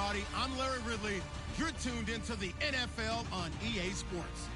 everybody. I'm Larry Ridley. You're tuned into the NFL on EA Sports.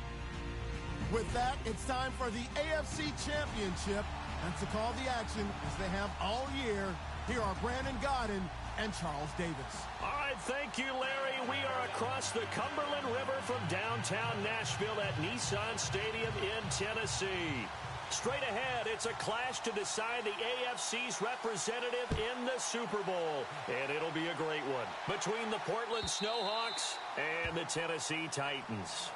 With that, it's time for the AFC Championship. And to call the action, as they have all year, here are Brandon Godden and Charles Davis. All right, thank you, Larry. We are across the Cumberland River from downtown Nashville at Nissan Stadium in Tennessee. Straight ahead, it's a clash to decide the AFC's representative in the Super Bowl. And it'll be a great one between the Portland Snowhawks and the Tennessee Titans.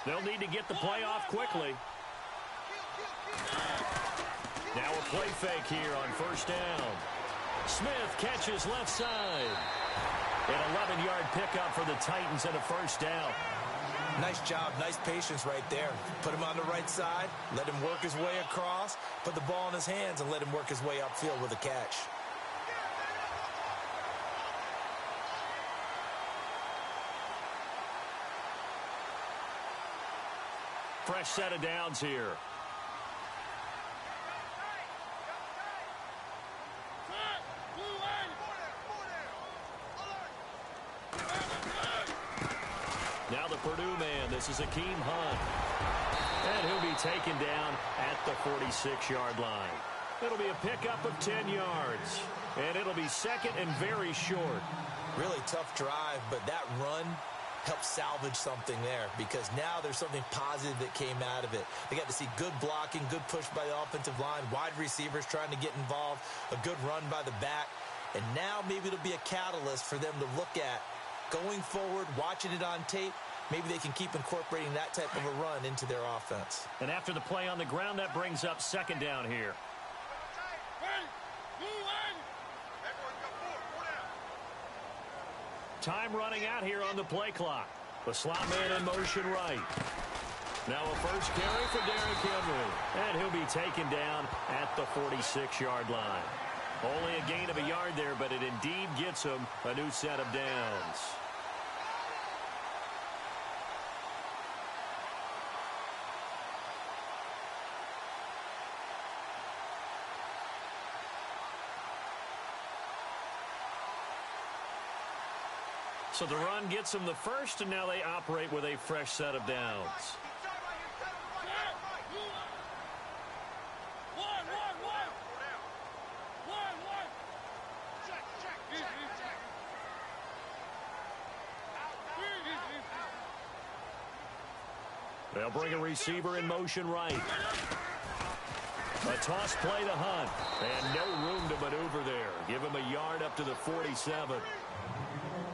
They'll need to get the play off quickly. Now a play fake here on first down. Smith catches left side. An 11-yard pickup for the Titans and a first down. Nice job, nice patience right there. Put him on the right side, let him work his way across, put the ball in his hands, and let him work his way upfield with a catch. Fresh set of downs here. Now the Purdue man, this is Akeem Hunt. And he'll be taken down at the 46-yard line. It'll be a pickup of 10 yards. And it'll be second and very short. Really tough drive, but that run help salvage something there, because now there's something positive that came out of it. They got to see good blocking, good push by the offensive line, wide receivers trying to get involved, a good run by the back, and now maybe it'll be a catalyst for them to look at going forward, watching it on tape. Maybe they can keep incorporating that type of a run into their offense. And after the play on the ground, that brings up second down here. Time running out here on the play clock. The slot man in motion right. Now a first carry for Derrick Henry. And he'll be taken down at the 46-yard line. Only a gain of a yard there, but it indeed gets him a new set of downs. So the run gets them the first, and now they operate with a fresh set of downs. They'll bring a receiver in motion right. A toss play to Hunt, and no room to maneuver there. Give him a yard up to the 47.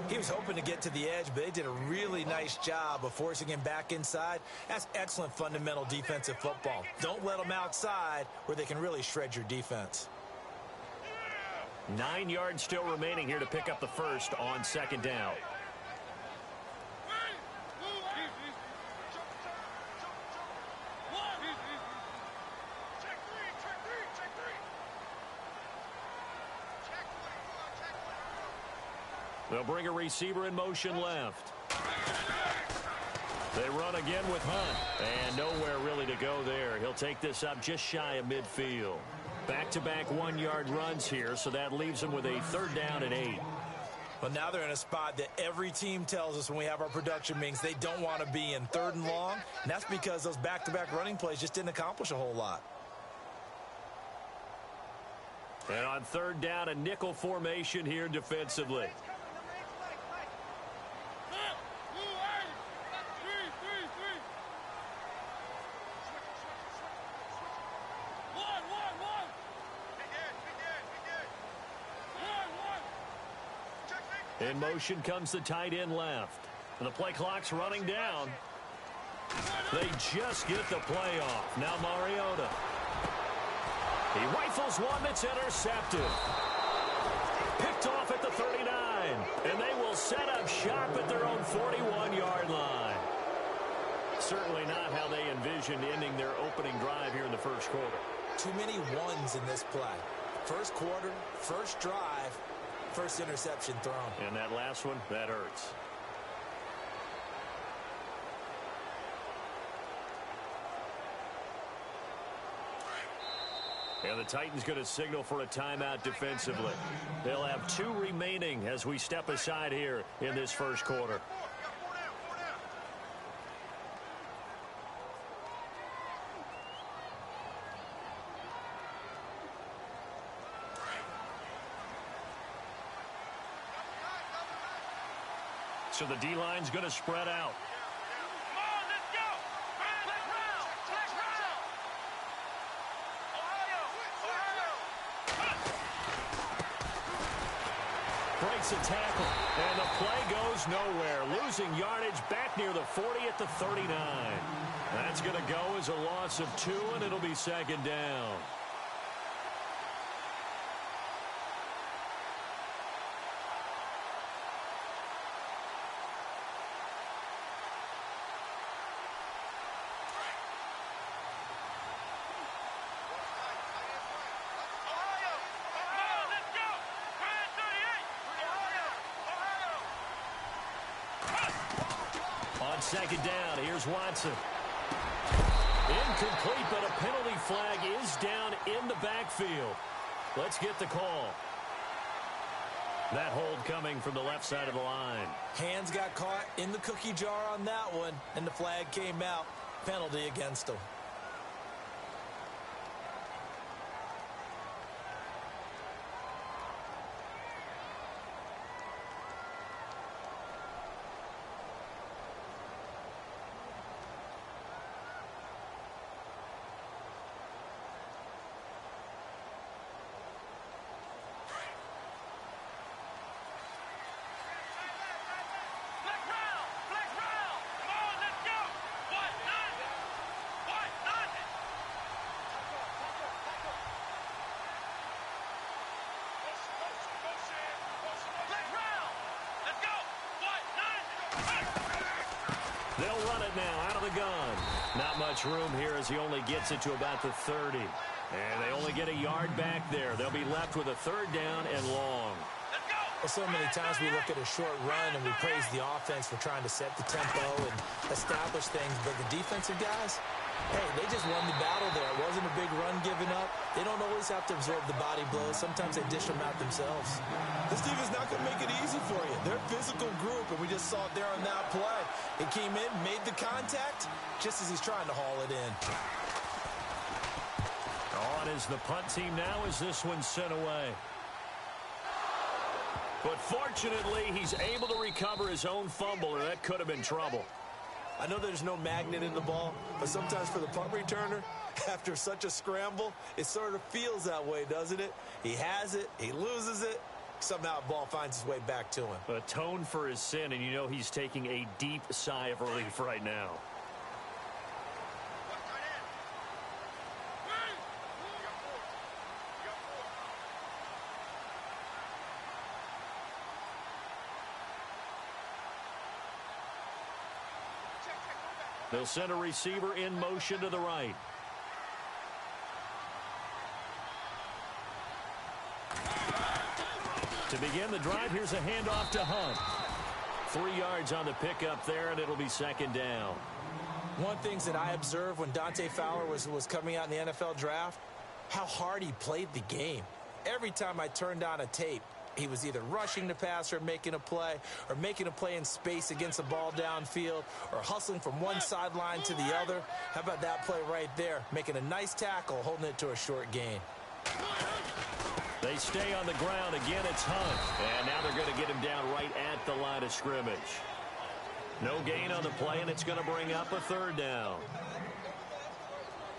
He was hoping to get to the edge, but they did a really nice job of forcing him back inside. That's excellent fundamental defensive football. Don't let them outside where they can really shred your defense. 9 yards still remaining here to pick up the first on second down. They'll bring a receiver in motion left. They run again with Hunt, and nowhere really to go there. He'll take this up just shy of midfield. Back-to-back 1-yard runs here, so that leaves them with a third down and 8. Well, now they're in a spot that every team tells us when we have our production meetings they don't want to be in, third and long. And that's because those back-to-back running plays just didn't accomplish a whole lot. And on third down, a nickel formation here defensively. In motion comes the tight end left. And the play clock's running down. They just get the play off. Now Mariota. He rifles one that's intercepted. Picked off at the 39. And they will set up shop at their own 41-yard line. Certainly not how they envisioned ending their opening drive here in the first quarter. Too many ones in this play. First quarter, first drive, first interception thrown. And that last one, that hurts. And the Titans going to signal for a timeout defensively. They'll have 2 remaining as we step aside here in this first quarter. So the D-line's going to spread out. Breaks a tackle, and the play goes nowhere. Losing yardage back near the 40 at the 39. That's going to go as a loss of 2, and it'll be second down. Second down, here's Watson. Incomplete, but a penalty flag is down in the backfield. Let's get the call. That hold coming from the left side of the line. Hands got caught in the cookie jar on that one, and the flag came out. Penalty against him. They'll run it now out of the gun. Not much room here as he only gets it to about the 30. And they only get a yard back there. They'll be left with a third down and long. Well, so many times we look at a short run and we praise the offense for trying to set the tempo and establish things. But the defensive guys, hey, they just won the battle there. It wasn't a big run given up. They don't always have to absorb the body blows. Sometimes they dish them out themselves. This defense not going to make it easy for you. They're a physical group, and we just saw it there on that play. It came in, made the contact, just as he's trying to haul it in. On is the punt team now as this one's sent away. But fortunately, he's able to recover his own fumble, or that could have been trouble. I know there's no magnet in the ball, but sometimes for the punt returner, after such a scramble, it sort of feels that way, doesn't it? He has it, he loses it, somehow the ball finds its way back to him. Atone for his sin, and you know he's taking a deep sigh of relief right now. They'll send a receiver in motion to the right. To begin the drive, here's a handoff to Hunt. 3 yards on the pickup there, and it'll be second down. One thing that I observed when Dante Fowler was coming out in the NFL draft, how hard he played the game. Every time I turned on a tape, he was either rushing the passer, making a play, or making a play in space against the ball downfield, or hustling from one sideline to the other. How about that play right there? Making a nice tackle, holding it to a short gain. They stay on the ground. Again, it's Hunt. And now they're going to get him down right at the line of scrimmage. No gain on the play, and it's going to bring up a third down.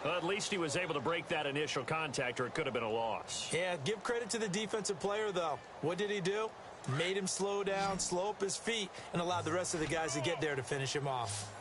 Well, at least he was able to break that initial contact, or it could have been a loss. Yeah, give credit to the defensive player, though. What did he do? Made him slow down, slow up his feet, and allowed the rest of the guys to get there to finish him off.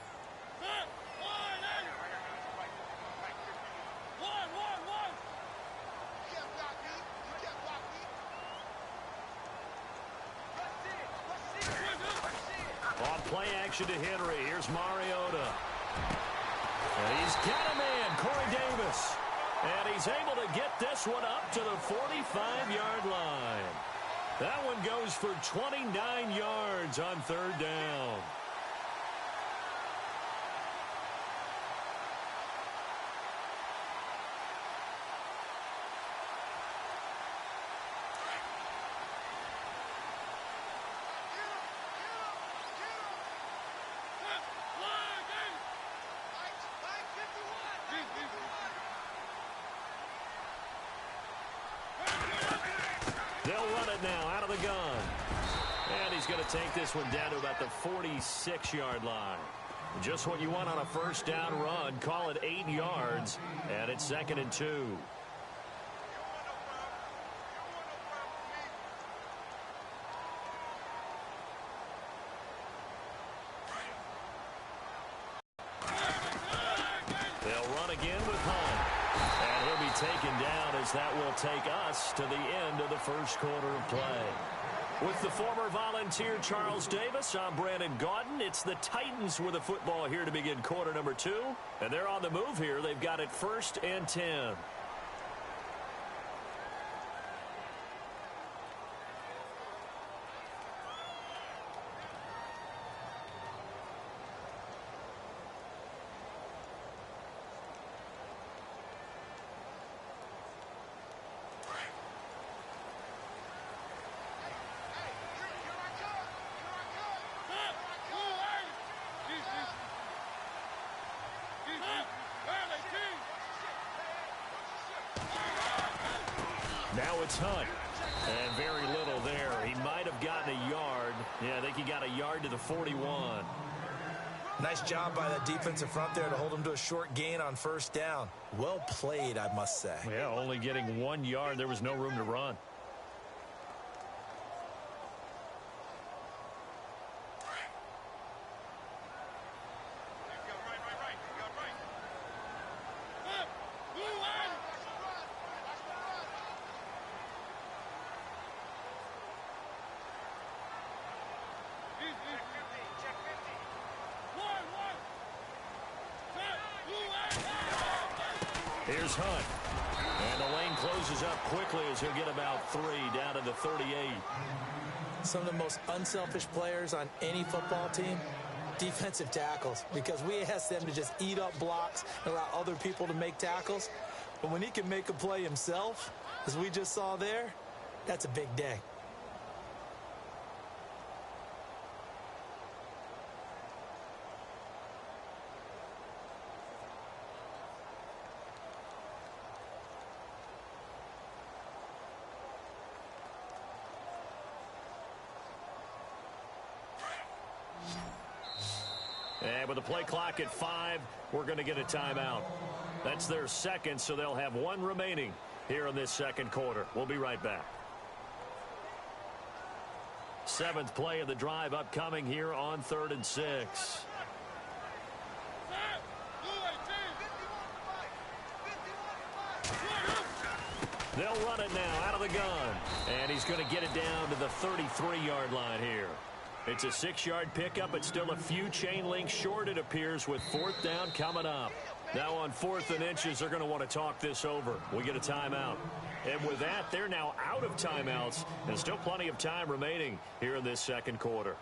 play action to Henry. Here's Mariota. And he's got him in, Corey Davis. And he's able to get this one up to the 45-yard line. That one goes for 29 yards on third down. They'll run it now out of the gun. And he's going to take this one down to about the 46-yard line. Just what you want on a first down run. Call it 8 yards. And it's 2nd and 2. They'll run again with Hunt. And he'll be taken down as that will take us to the end of the first quarter of play. With the former Volunteer Charles Davis, I'm Brandon Gaudin. It's the Titans with the football here to begin quarter number 2. And they're on the move here. They've got it 1st and 10. Now it's Hunt. And very little there. He might have gotten a yard. Yeah, I think he got a yard to the 41. Nice job by that defensive front there to hold him to a short gain on first down. Well played, I must say. Yeah, only getting 1 yard. There was no room to run. Here's Hunt. And the lane closes up quickly as he'll get about 3 down to the 38. Some of the most unselfish players on any football team, defensive tackles, because we ask them to just eat up blocks and allow other people to make tackles. But when he can make a play himself, as we just saw there, that's a big day. And with the play clock at 5, we're going to get a timeout. That's their second, so they'll have 1 remaining here in this second quarter. We'll be right back. 7th play of the drive upcoming here on 3rd and 6. They'll run it now out of the gun. And he's going to get it down to the 33-yard line here. It's a 6-yard pickup, but still a few chain links short, it appears, with 4th down coming up. Now on 4th and inches, they're going to want to talk this over. We get a timeout. And with that, they're now out of timeouts, and still plenty of time remaining here in this second quarter.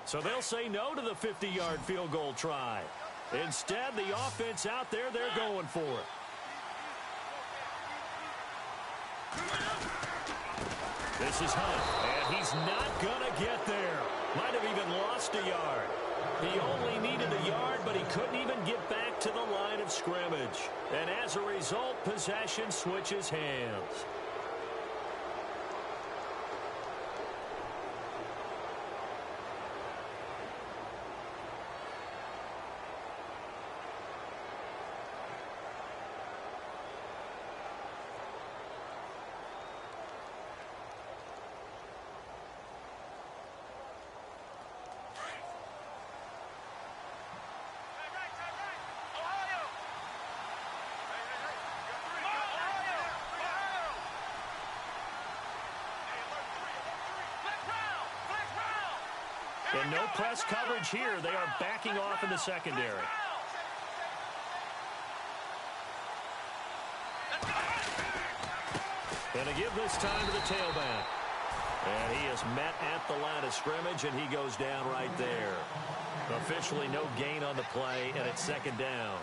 So they'll say no to the 50-yard field goal try. Instead, the offense out there, they're going for it. This is Hunt, and he's not going to get there. Might have even lost a yard. He only needed a yard, but he couldn't even get back to the line of scrimmage. And as a result, possession switches hands. And no press coverage here. They are backing off in the secondary. And to give this time to the tailback. And he is met at the line of scrimmage, and he goes down right there. Officially no gain on the play, and it's second down.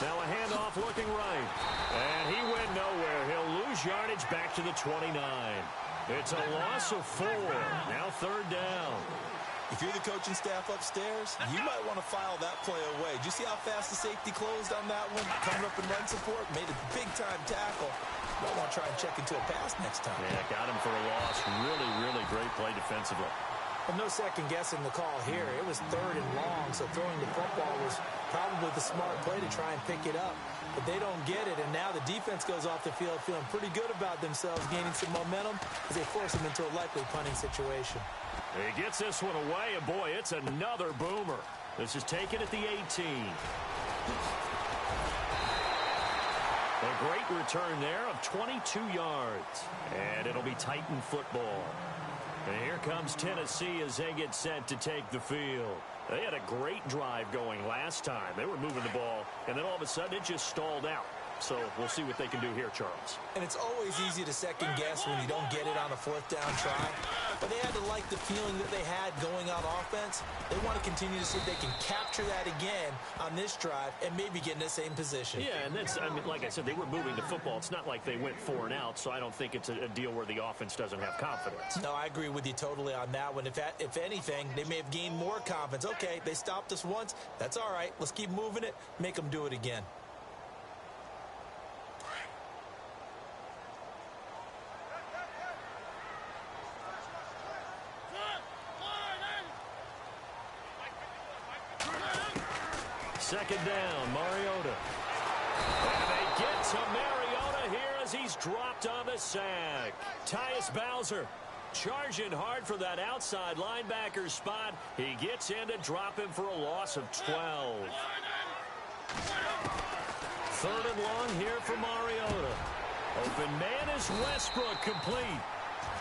Now a handoff looking right. And he went nowhere. He'll lose yardage back to the 29. It's a loss of 4. Now third down. If you're the coaching staff upstairs, you might want to file that play away. Did you see how fast the safety closed on that one? Coming up in run support, made a big-time tackle. Might want to try and check into a pass next time. Yeah, got him for a loss. Really, really great play defensively. Well, no second guessing the call here. It was third and long, so throwing the football was probably the smart play to try and pick it up. But they don't get it, and now the defense goes off the field feeling pretty good about themselves, gaining some momentum as they force them into a likely punting situation. He gets this one away, and boy, it's another boomer. This is taken at the 18. A great return there of 22 yards. And it'll be Titan football. And here comes Tennessee as they get set to take the field. They had a great drive going last time. They were moving the ball, and then all of a sudden it just stalled out. So we'll see what they can do here, Charles. And it's always easy to second guess when you don't get it on a fourth down try. But they had to like the feeling that they had going on offense. They want to continue to see if they can capture that again on this drive and maybe get in the same position. Yeah, and that's, I mean, like I said, they were moving the football. It's not like they went 4 and out, so I don't think it's a deal where the offense doesn't have confidence. No, I agree with you totally on that one. If anything, they may have gained more confidence. Okay, they stopped us once. That's all right. Let's keep moving it. Make them do it again. Second down, Mariota. And they get to Mariota here as he's dropped on the sack. Tyus Bowser charging hard for that outside linebacker spot. He gets in to drop him for a loss of 12. Third and long here for Mariota. Open man is Westbrook, complete.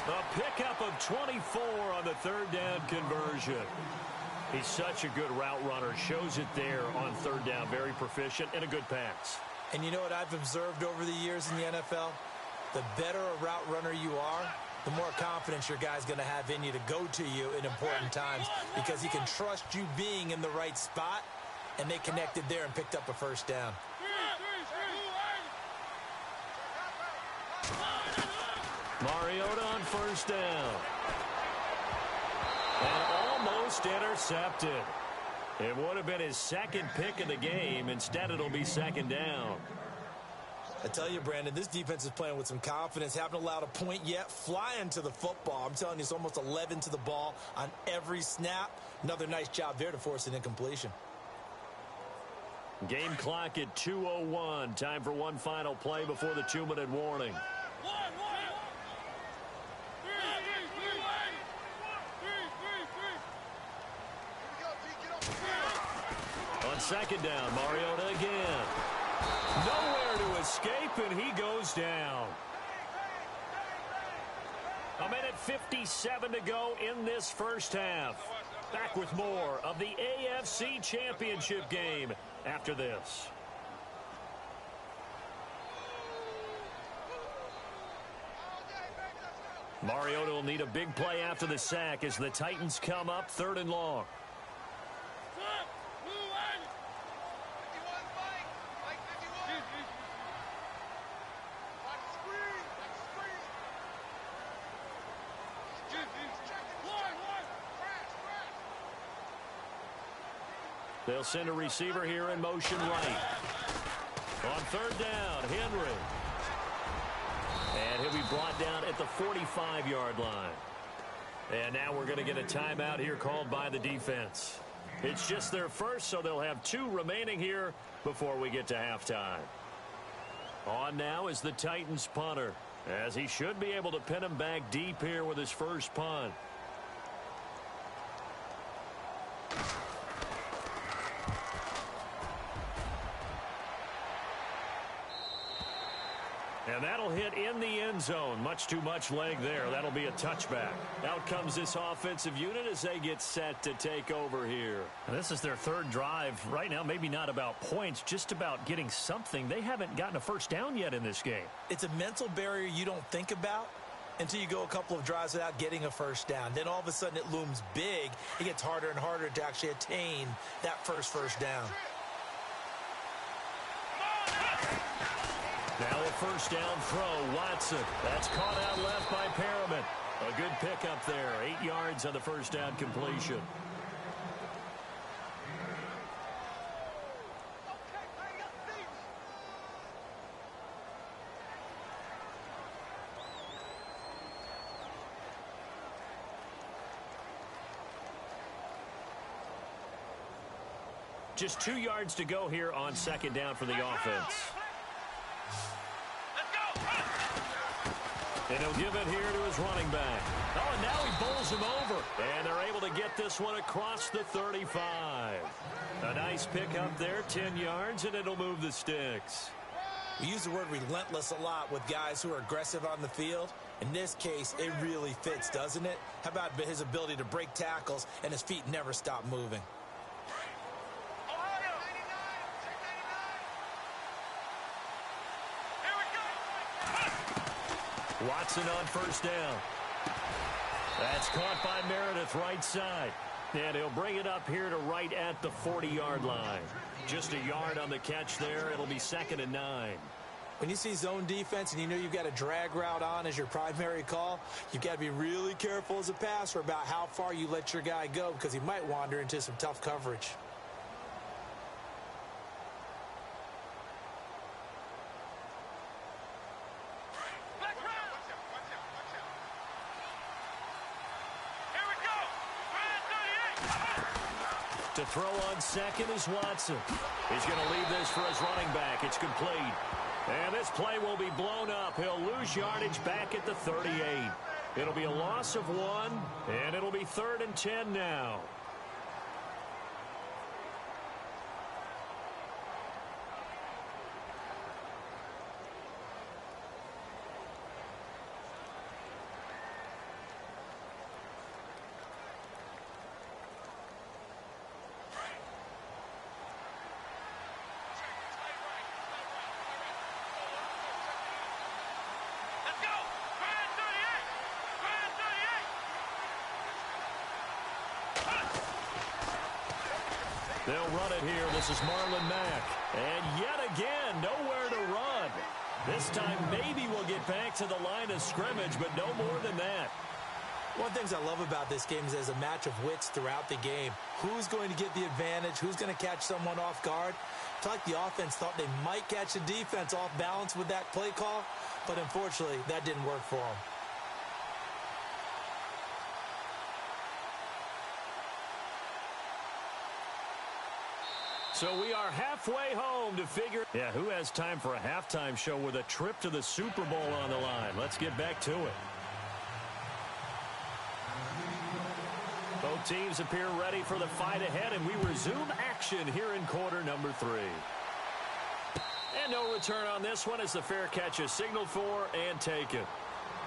A pickup of 24 on the third down conversion. He's such a good route runner. Shows it there on third down. Very proficient and a good pass. And you know what I've observed over the years in the NFL? The better a route runner you are, the more confidence your guy's going to have in you to go to you in important times because he can trust you being in the right spot, and they connected there and picked up a first down. Mariota on first down. And almost intercepted. It would have been his second pick of the game. Instead, it'll be second down. I tell you, Brandon, this defense is playing with some confidence. Haven't allowed a point yet. Flying to the football. I'm telling you, it's almost 11 to the ball on every snap. Another nice job there to force an incompletion. Game clock at 2:01. Time for one final play before the 2-minute warning. On second down, Mariota again. Nowhere to escape, and he goes down. A minute 57 to go in this first half. Back with more of the AFC Championship game after this. Mariota will need a big play after the sack as the Titans come up third and long. They'll send a receiver here in motion right. On third down, Henry. And he'll be brought down at the 45-yard line. And now we're going to get a timeout here called by the defense. It's just their first, so they'll have 2 remaining here before we get to halftime. On now is the Titans punter, as he should be able to pin him back deep here with his first punt. And that'll hit in the end zone. Much too much leg there. That'll be a touchback. Out comes this offensive unit as they get set to take over here. And this is their 3rd drive. Right now, maybe not about points, just about getting something. They haven't gotten a first down yet in this game. It's a mental barrier you don't think about until you go a couple of drives without getting a first down. Then all of a sudden it looms big. It gets harder and harder to actually attain that first down. Now a first down throw, Watson. That's caught out left by Perriman. A good pickup there, 8 yards on the first down completion. Just 2 yards to go here on second down for the offense. And he'll give it here to his running back. Oh, and now he bowls him over. And they're able to get this one across the 35. A nice pickup there, 10 yards, and it'll move the sticks. We use the word relentless a lot with guys who are aggressive on the field. In this case, it really fits, doesn't it? How about his ability to break tackles and his feet never stop moving? Watson on first down. That's caught by Meredith right side. And he'll bring it up here to right at the 40-yard line. Just a yard on the catch there. It'll be 2nd and 9. When you see zone defense and you know you've got a drag route on as your primary call, you've got to be really careful as a passer about how far you let your guy go because he might wander into some tough coverage. To throw on second is Watson. He's going to leave this for his running back. It's complete. And this play will be blown up. He'll lose yardage back at the 38. It'll be a loss of 1, and it'll be 3rd and 10 now. They'll run it here. This is Marlon Mack. And yet again, nowhere to run. This time maybe we'll get back to the line of scrimmage, but no more than that. One of the things I love about this game is there's a match of wits throughout the game. Who's going to get the advantage? Who's going to catch someone off guard? I feel like the offense thought they might catch the defense off balance with that play call, but unfortunately, that didn't work for them. So we are halfway home to figure. Yeah, who has time for a halftime show with a trip to the Super Bowl on the line? Let's get back to it. Both teams appear ready for the fight ahead, and we resume action here in quarter number 3. And no return on this one as the fair catch is signaled for and taken.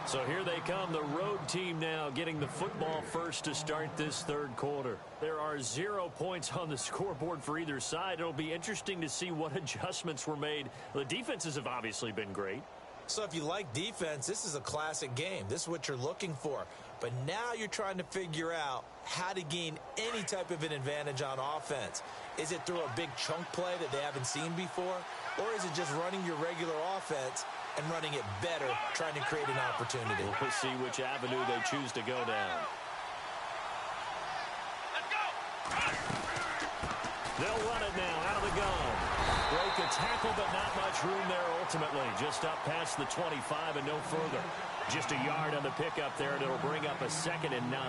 So here they come, the road team now getting the football first to start this 3rd quarter. There are 0 points on the scoreboard for either side. It'll be interesting to see what adjustments were made. The defenses have obviously been great. So if you like defense, this is a classic game. This is what you're looking for. But now you're trying to figure out how to gain any type of an advantage on offense. Is it through a big chunk play that they haven't seen before? Or is it just running your regular offense and running it better, trying to create an opportunity? We'll see which avenue they choose to go down. Let's go! They'll run it now out of the gun. Broke a tackle, but not much room there ultimately. Just up past the 25 and no further. Just a yard on the pickup there, and it'll bring up a 2nd and 9.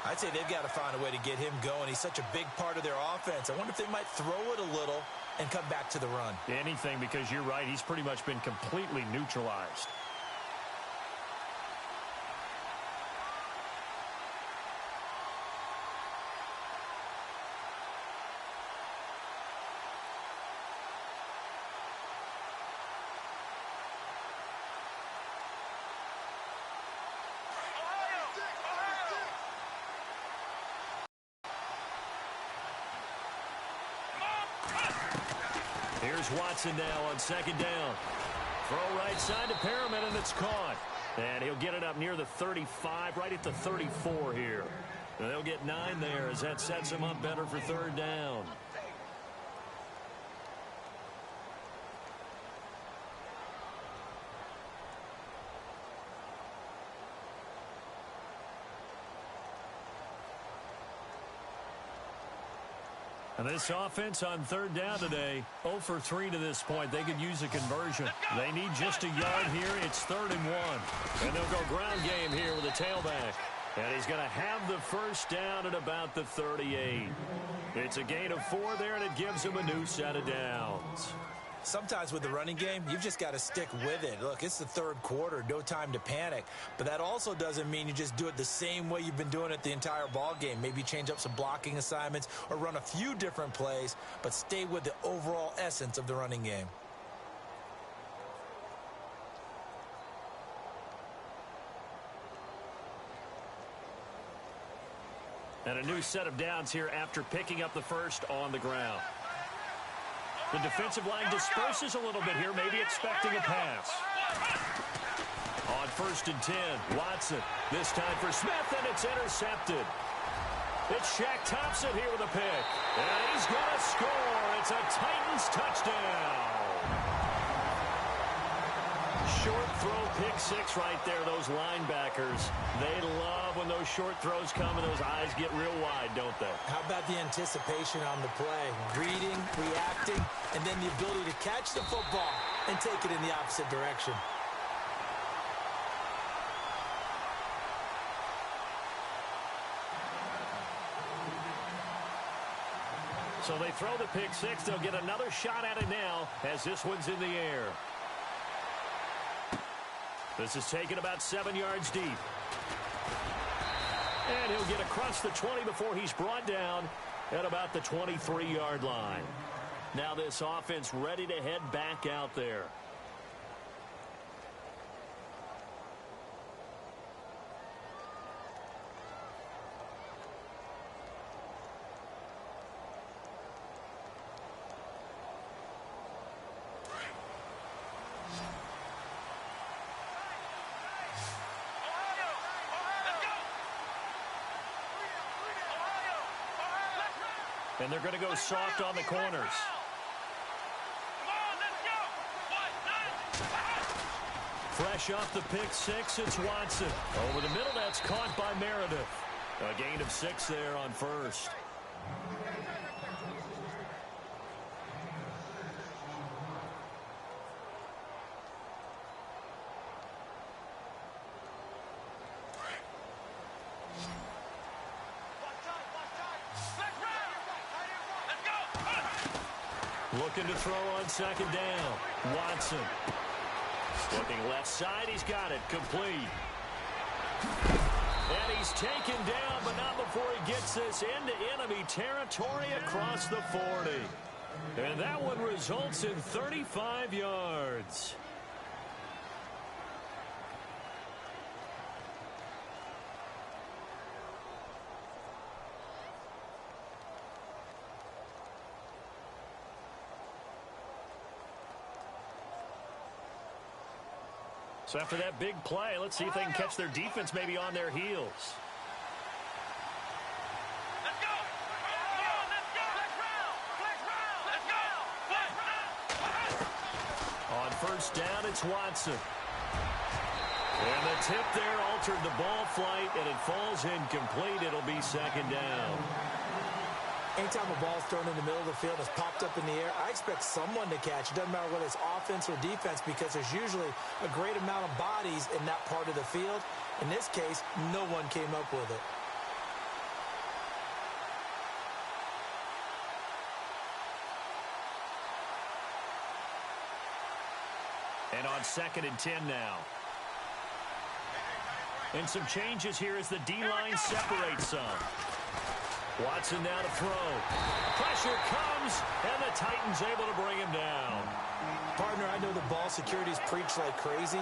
I'd say they've got to find a way to get him going. He's such a big part of their offense. I wonder if they might throw it a little and come back to the run. Anything, because you're right. He's pretty much been completely neutralized. Here's Watson now on 2nd down. Throw right side to Perriman, and it's caught. And he'll get it up near the 35, right at the 34 here. And they'll get 9 there as that sets him up better for 3rd down. And this offense on 3rd down today, 0 for 3 to this point. They could use a conversion. They need just a yard here. It's 3rd and 1. And they'll go ground game here with a tailback. And he's going to have the 1st down at about the 38. It's a gain of 4 there, and it gives him a new set of downs. Sometimes with the running game, you've just got to stick with it. Look, it's the 3rd quarter, no time to panic. But that also doesn't mean you just do it the same way you've been doing it the entire ball game. Maybe change up some blocking assignments or run a few different plays, but stay with the overall essence of the running game. And a new set of downs here after picking up the 1st on the ground. The defensive line disperses a little bit here, maybe expecting a pass. On 1st and 10, Watson. This time for Smith, and it's intercepted. It's Shaq Thompson here with a pick. And he's going to score. It's a Titans touchdown. Short throw, pick 6 right there. Those linebackers, they love when those short throws come and those eyes get real wide, don't they? How about the anticipation on the play? Reading, reacting, and then the ability to catch the football and take it in the opposite direction. So they throw the pick 6. They'll get another shot at it now as this one's in the air. This is taken about 7 yards deep. And he'll get across the 20 before he's brought down at about the 23-yard line. Now this offense ready to head back out there. And they're going to go soft on the corners. Fresh off the pick 6, it's Watson. Over the middle, that's caught by Meredith. A gain of 6 there on 1st. Looking to throw on 2nd down. Watson. Looking left side. He's got it. Complete. And he's taken down, but not before he gets this into enemy territory across the 40. And that one results in 35 yards. So after that big play, let's see if they can catch their defense maybe on their heels. Let's go! On 1st down, it's Watson. And the tip there altered the ball flight, and it falls incomplete. It'll be 2nd down. Anytime a ball's thrown in the middle of the field and it's popped up in the air, I expect someone to catch it. Doesn't matter whether it's offense or defense, because there's usually a great amount of bodies in that part of the field. In this case, no one came up with it. And on 2nd and 10 now. And some changes here as the D-line separates some. Watson now to throw. Pressure comes, and the Titans able to bring him down. Partner, I know the ball security's preached like crazy,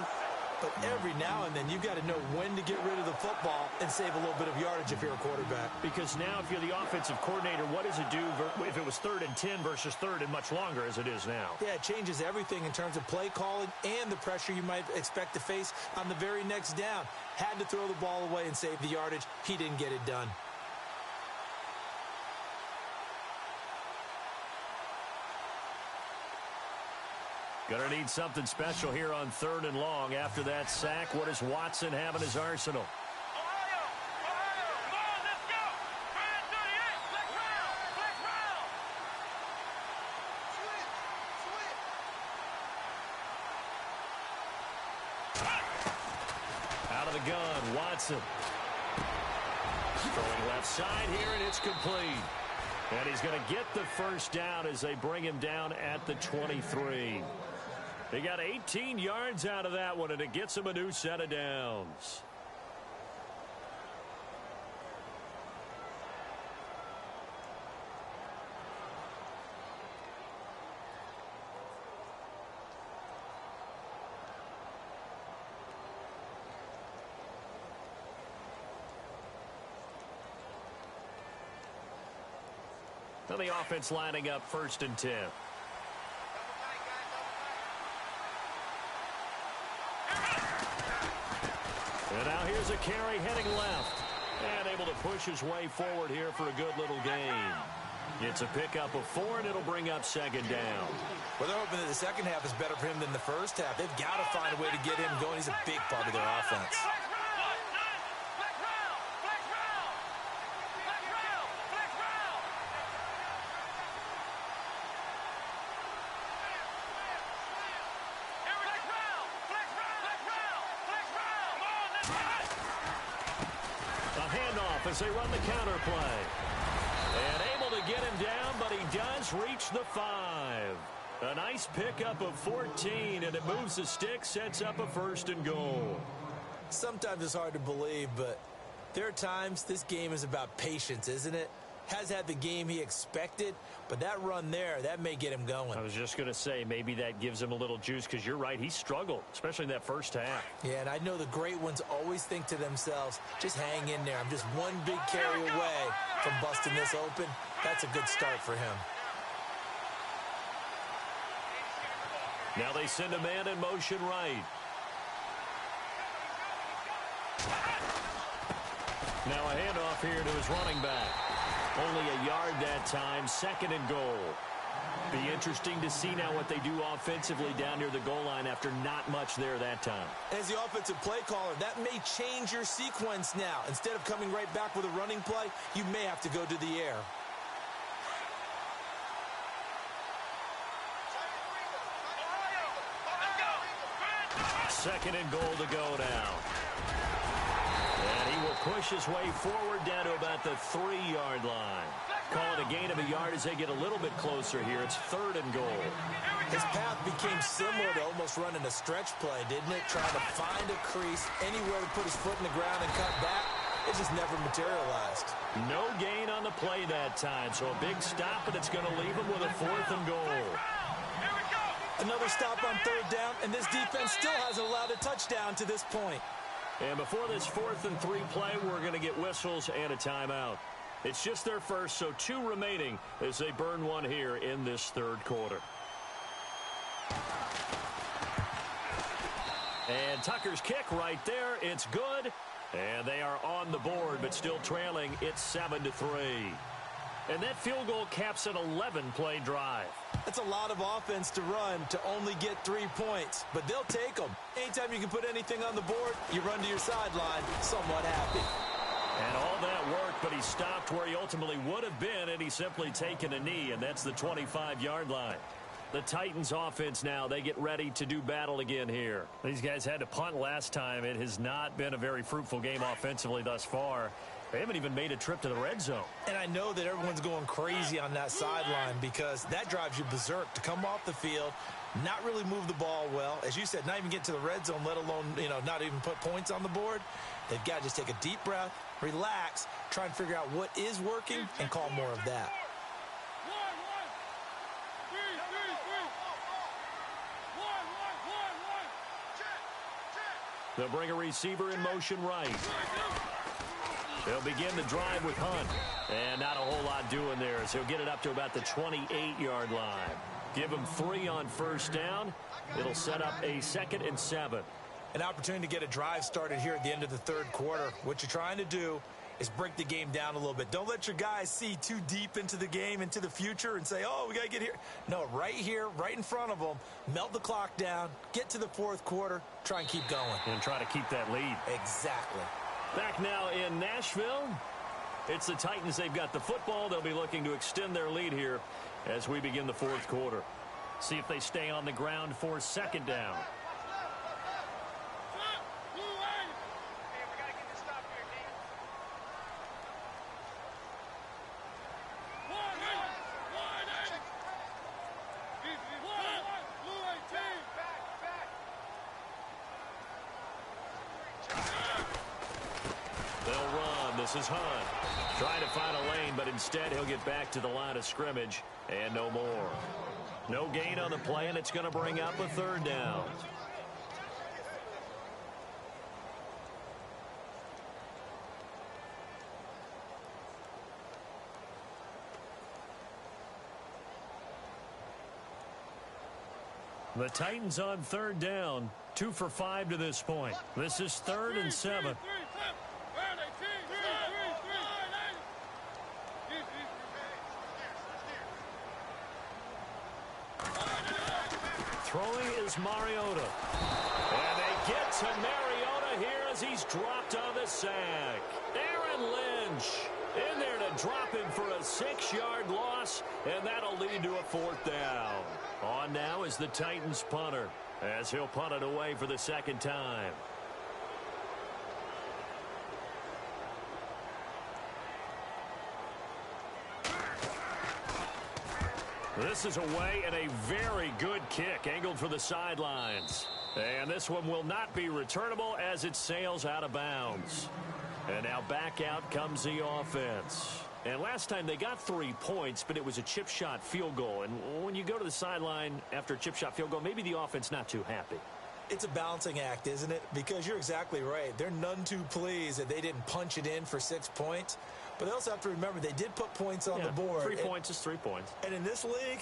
but every now and then you've got to know when to get rid of the football and save a little bit of yardage if you're a quarterback. Because now if you're the offensive coordinator, what does it do if it was 3rd and 10 versus 3rd and much longer as it is now? Yeah, it changes everything in terms of play calling and the pressure you might expect to face on the very next down. Had to throw the ball away and save the yardage. He didn't get it done. Gonna need something special here on 3rd and long. After that sack, what does Watson have in his arsenal? Out of the gun, Watson. Throwing left side here, and it's complete. And he's going to get the first down as they bring him down at the 23. They got 18 yards out of that one, and it gets him a new set of downs. Now the offense lining up 1st and 10. And now here's a carry heading left. And able to push his way forward here for a good little gain. It's a pickup of 4, and it'll bring up 2nd down. Well, they're hoping that the second half is better for him than the first half. They've got to find a way to get him going. He's a big part of their offense. As they run the counter play. And able to get him down, but he does reach the 5. A nice pickup of 14, and it moves the stick, sets up a 1st and goal. Sometimes it's hard to believe, but there are times this game is about patience, isn't it? Has had the game he expected, but that run there, that may get him going. I was just going to say, maybe that gives him a little juice, because you're right, he struggled, especially in that first half. Yeah, and I know the great ones always think to themselves, just hang in there. I'm just one big carry away from busting this open. That's a good start for him. Now they send a man in motion right. Now a handoff here to his running back. Only a yard that time, 2nd and goal. Be interesting to see now what they do offensively down near the goal line after not much there that time. As the offensive play caller, that may change your sequence now. Instead of coming right back with a running play, you may have to go to the air. Second and goal to go now. And he will push his way forward down to about the 3-yard line. Call it a gain of a yard as they get a little bit closer here. It's 3rd and goal. His path became similar to almost running a stretch play, didn't it? Trying to find a crease, anywhere to put his foot in the ground and cut back. It just never materialized. No gain on the play that time, so a big stop, and it's going to leave him with a 4th and goal. Another stop on 3rd down, and this defense still hasn't allowed a touchdown to this point. And before this 4th and 3 play, we're going to get whistles and a timeout. It's just their first, so 2 remaining as they burn one here in this 3rd quarter. And Tucker's kick right there. It's good. And they are on the board, but still trailing. It's 7-3. And that field goal caps an 11-play drive. That's a lot of offense to run to only get 3 points, but they'll take them. Anytime you can put anything on the board, you run to your sideline somewhat happy. And all that work, but he stopped where he ultimately would have been had he simply taken a knee, and that's the 25-yard line. The Titans offense now, they get ready to do battle again here. These guys had to punt last time. It has not been a very fruitful game offensively thus far. They haven't even made a trip to the red zone. And I know that everyone's going crazy on that sideline because that drives you berserk to come off the field, not really move the ball well. As you said, not even get to the red zone, let alone, not even put points on the board. They've got to just take a deep breath, relax, try and figure out what is working and call more of that. They'll bring a receiver in motion right. They'll begin the drive with Hunt. And not a whole lot doing there as he'll get it up to about the 28-yard line. Give him 3 on first down. It'll set up a 2nd and 7. An opportunity to get a drive started here at the end of the third quarter. What you're trying to do is break the game down a little bit. Don't let your guys see too deep into the game, into the future, and say, oh, we got to get here. No, right here, right in front of them, melt the clock down, get to the fourth quarter, try and keep going. And try to keep that lead. Exactly. Back now in Nashville, it's the Titans. They've got the football. They'll be looking to extend their lead here as we begin the fourth quarter. See if they stay on the ground for 2nd down. This is Hunt. Trying to find a lane, but instead he'll get back to the line of scrimmage and no more. No gain on the play, and it's going to bring up a 3rd down. The Titans on 3rd down. 2 for 5 to this point. This is 3rd and 7. Throwing is Mariota. And they get to Mariota here as he's dropped on the sack. Aaron Lynch in there to drop him for a 6-yard loss, and that'll lead to a 4th down. On now is the Titans punter as he'll punt it away for the 2nd time. This is away and a very good kick angled for the sidelines. And this one will not be returnable as it sails out of bounds. And now back out comes the offense. And last time they got 3 points, but it was a chip shot field goal. And when you go to the sideline after a chip shot field goal, maybe the offense not too happy. It's a balancing act, isn't it? Because you're exactly right. They're none too pleased that they didn't punch it in for 6 points. But they also have to remember they did put points on the board. 3 points is 3 points. And in this league,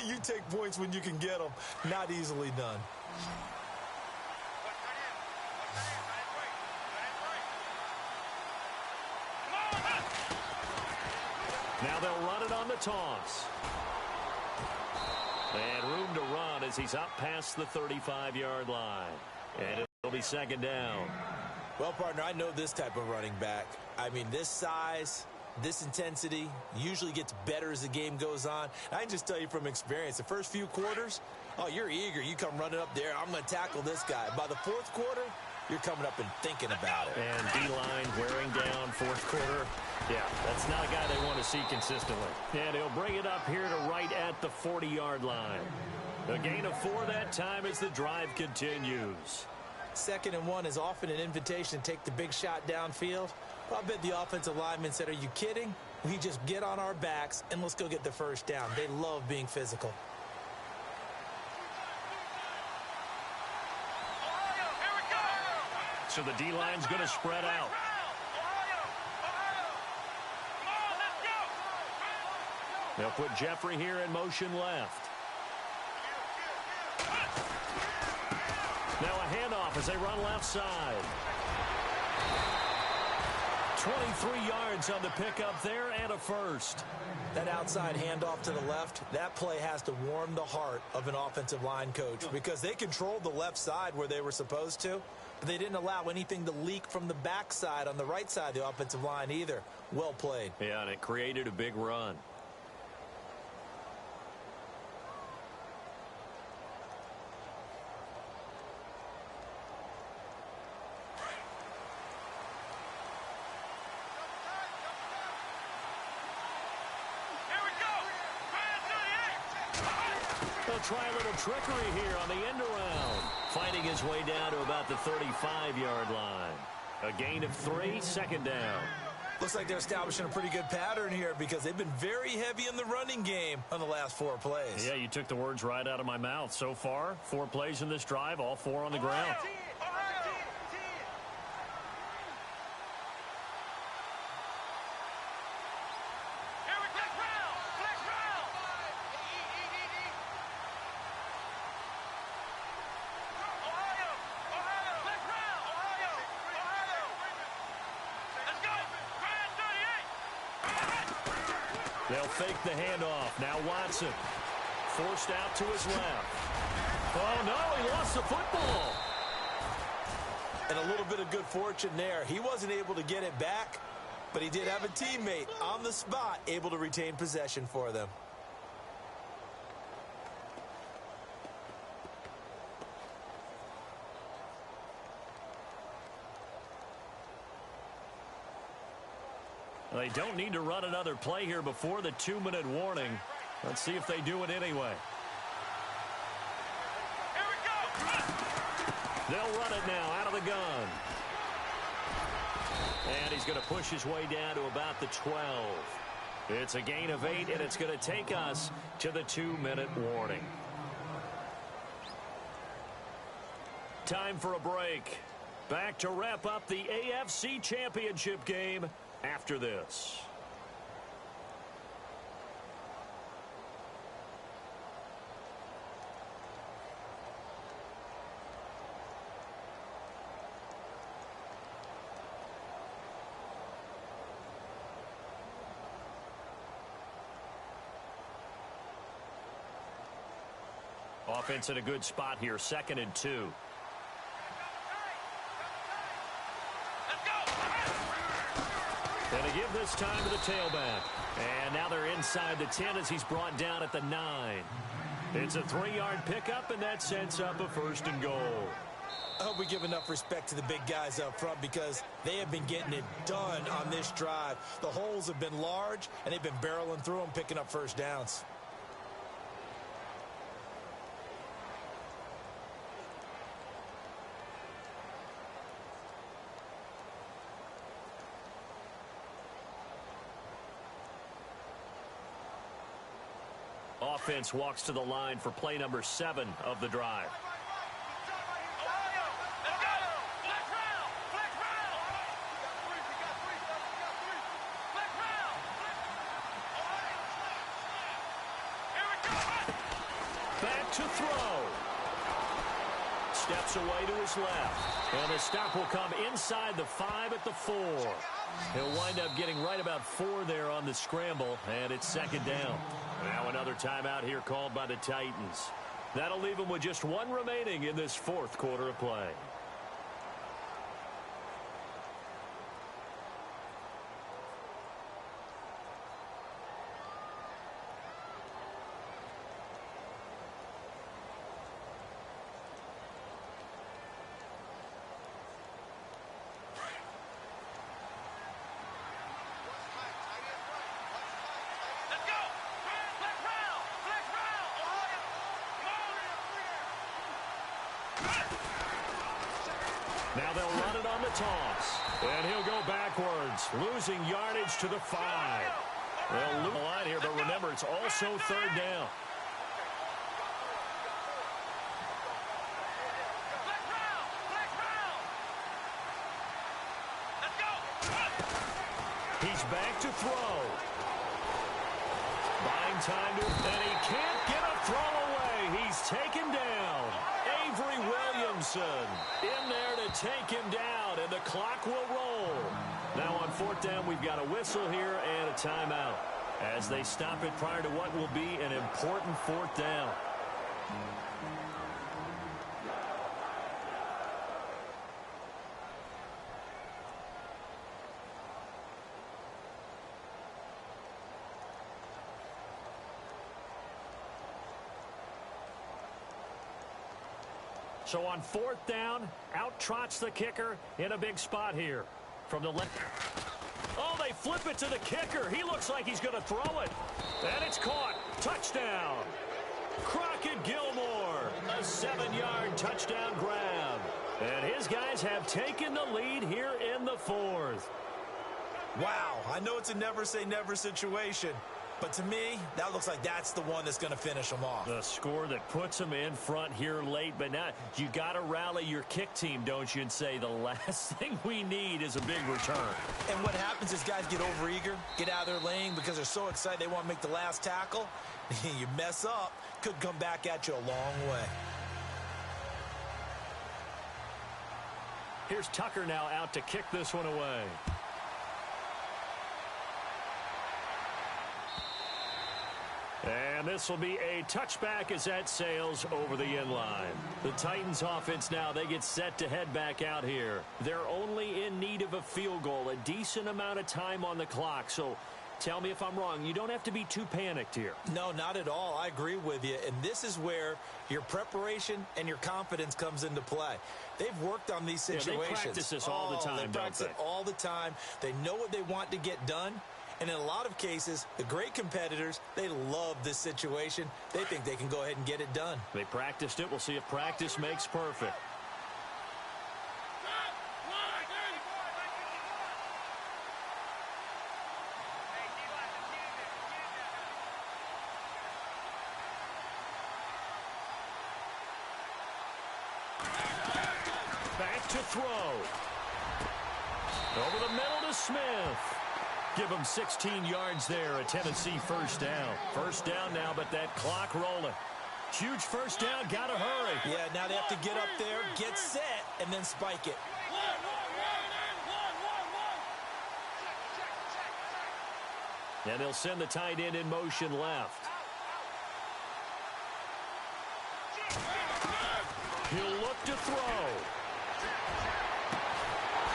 you take points when you can get them. Not easily done. Now they'll run it on the toss. And room to run as he's up past the 35-yard line. And it'll be 2nd down. Well, partner, I know this type of running back. I mean, this size, this intensity usually gets better as the game goes on. I can just tell you from experience, the first few quarters, oh, you're eager. You come running up there. I'm going to tackle this guy. By the 4th quarter, you're coming up and thinking about it. And D-line wearing down 4th quarter. Yeah, that's not a guy they want to see consistently. And he'll bring it up here to right at the 40-yard line. A gain of 4 that time as the drive continues. 2nd and 1 is often an invitation to take the big shot downfield. Well, I bet the offensive lineman said, are you kidding? We just get on our backs and let's go get the 1st down. They love being physical. So the D-line's going to spread out. They'll put Jeffrey here in motion left. Now a handoff as they run left side. 23 yards on the pickup there and a 1st. That outside handoff to the left, that play has to warm the heart of an offensive line coach because they controlled the left side where they were supposed to. but they didn't allow anything to leak from the backside on the right side of the offensive line either. Well played. Yeah, and it created a big run. He'll try a little trickery here on the end around. Fighting his way down to about the 35-yard line. A gain of 3, second down. Looks like they're establishing a pretty good pattern here because they've been very heavy in the running game on the last 4 plays. Yeah, you took the words right out of my mouth. So far, 4 plays in this drive, all 4 on the ground. They'll fake the handoff. Now Watson. Forced out to his left. Oh, no, he lost the football. And a little bit of good fortune there. He wasn't able to get it back, but he did have a teammate on the spot able to retain possession for them. They don't need to run another play here before the 2-minute warning. Let's see if they do it anyway. Here we go. They'll run it now out of the gun. And he's going to push his way down to about the 12. It's a gain of 8, and it's going to take us to the 2-minute warning. Time for a break. Back to wrap up the AFC Championship game after this. Offense in a good spot here, 2nd and 2. And to give this time to the tailback. And now they're inside the 10 as he's brought down at the 9. It's a 3-yard pickup, and that sets up a 1st and goal. I hope we give enough respect to the big guys up front because they have been getting it done on this drive. The holes have been large, and they've been barreling through them, picking up 1st downs. Offense walks to the line for play number 7 of the drive. Back to throw. Steps away to his left. And the stop will come inside the 5 at the 4. He'll wind up getting right about 4 there on the scramble, and it's 2nd down. Now another timeout here called by the Titans. That'll leave them with just 1 remaining in this 4th quarter of play. Now they'll run it on the toss. And he'll go backwards, losing yardage to the 5. They'll lose the line here, but remember, it's also 3rd down. He's back to throw. Buying time to, and he can't get a throw away. He's taken down. Avery Williamson in there to take him down, and the clock will roll. Now on 4th down, we've got a whistle here and a timeout as they stop it prior to what will be an important 4th down. So on 4th down, out trots the kicker in a big spot here. From the left. Oh, they flip it to the kicker. He looks like he's going to throw it. And it's caught. Touchdown. Crockett Gilmore. A 7-yard touchdown grab. And his guys have taken the lead here in the 4th. Wow, I know it's a never-say-never situation, but to me, that looks like that's the one that's going to finish them off. The score that puts them in front here late, but now you got to rally your kick team, don't you, and say the last thing we need is a big return. And what happens is guys get overeager, get out of their lane because they're so excited they want to make the last tackle. You mess up, could come back at you a long way. Here's Tucker now out to kick this one away. And this will be a touchback as that sails over the end line. The Titans offense now, they get set to head back out here. They're only in need of a field goal, a decent amount of time on the clock. So tell me if I'm wrong. You don't have to be too panicked here. No, not at all. I agree with you. And this is where your preparation and your confidence comes into play. They've worked on these situations. They practice this all the time, they practice it all the time. They know what they want to get done. And in a lot of cases, the great competitors, they love this situation. They think they can go ahead and get it done. They practiced it. We'll see if practice makes perfect. Back to throw. Over the middle to Smith. Give them 16 yards there, a Tennessee first down. First down now, but that clock rolling. Huge first down, gotta hurry. Yeah, now they have to get up there, get set, and then spike it. And they'll send the tight end in motion left. He'll look to throw.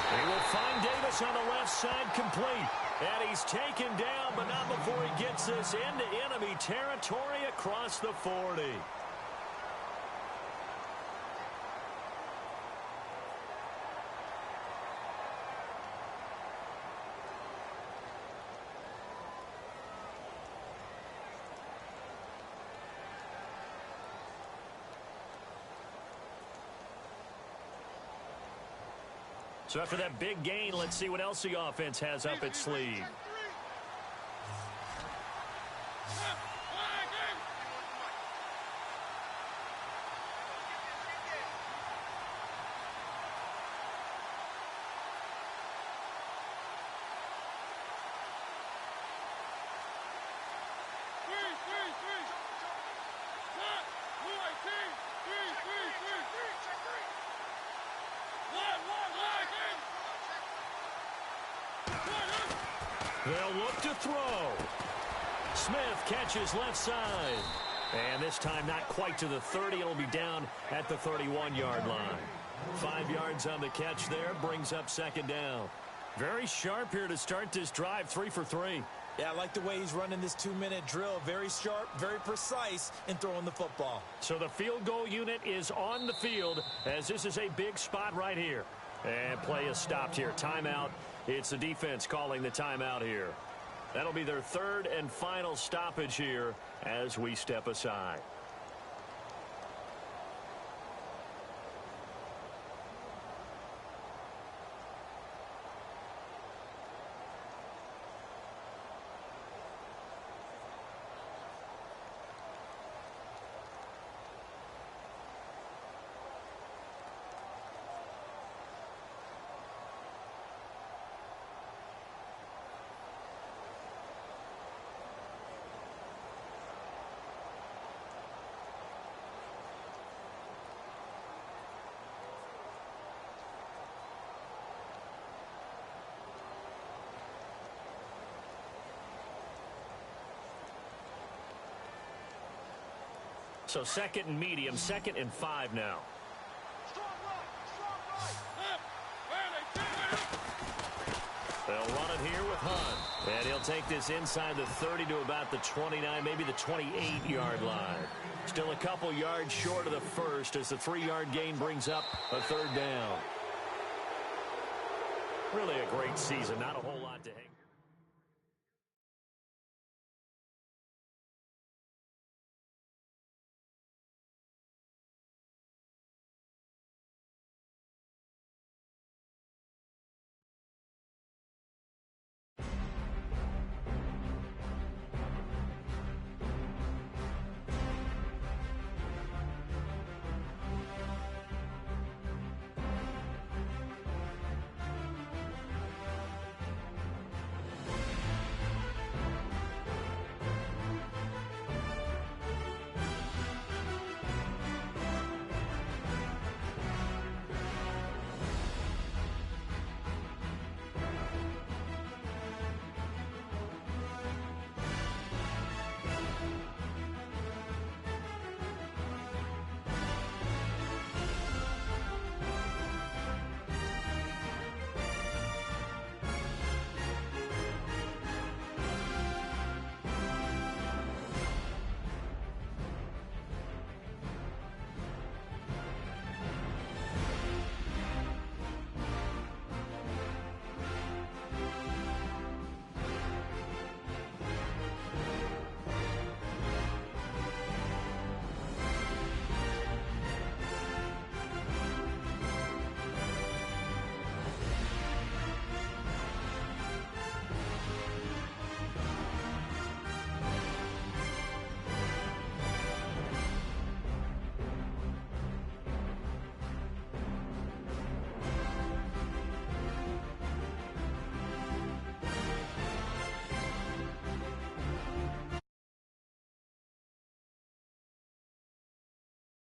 He will find Davis on the left side, complete. And he's taken down, but not before he gets this into enemy territory across the 40. So after that big gain, let's see what else the offense has up its sleeve. They'll look to throw. Smith catches left side. And this time not quite to the 30. It'll be down at the 31-yard line. 5 yards on the catch there. Brings up second down. Very sharp here to start this drive. 3 for 3. Yeah, I like the way he's running this 2-minute drill. Very sharp, very precise in throwing the football. So the field goal unit is on the field as this is a big spot right here. And play is stopped here. Timeout. It's the defense calling the timeout here. That'll be their third and final stoppage here as we step aside. So second and medium, 2nd and 5 now. They'll run it here with Hunt. And he'll take this inside the 30 to about the 29, maybe the 28-yard line. Still a couple yards short of the first as the 3-yard gain brings up a third down. Really a great season. Not a whole lot to hang.